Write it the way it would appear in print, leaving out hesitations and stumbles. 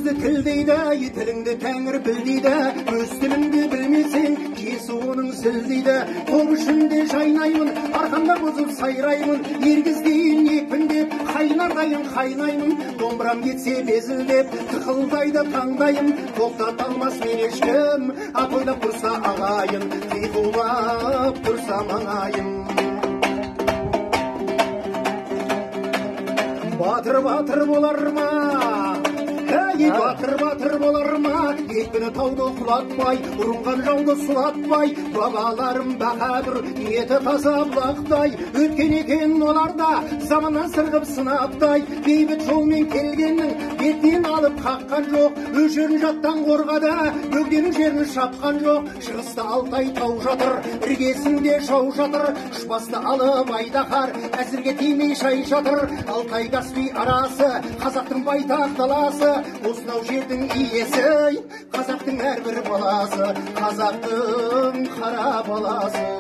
сөзді тіл дейді, тіліңді тәңір біл дейді. Өз тіліңді білмесең, кесуінің зіл дейді. Қол ішінде жайнаймын, арқамда бұзып сайраймын. Ергіздейін екпіндеп, қайнардайын қайнаймын. Домбырам кетсе безілдеп, тықылдайды таңдайым. Тоқтата алмас мен ешкім, ат ойлап тұрса ағайын, қиқулап тұрса маңайым. Батыр болар ма? Батыр болар ма? Екпіні тауды құлатпай, ұрынған жауды сұлатпай, бабаларым баһадүр, еті таза бұлақтай. Өткен екен оларда, заманнан сырғып сынаптай. Бейбіт жолмен келгеннің бетінен алып қаққан жоқ. Өшерін жаттан қорғады, бөгденің жерін шапқан жоқ. Шығыста Алтай тау жатыр, іргесінде жау жатыр. Ұшбасты алып айдаһар, әзірге тимей шай жатыр. Алтай Каспий арасы, қазақтың байтақ даласы. Осынау жердің иесі, қазақтың әрбір баласы, қазақтың қара баласы.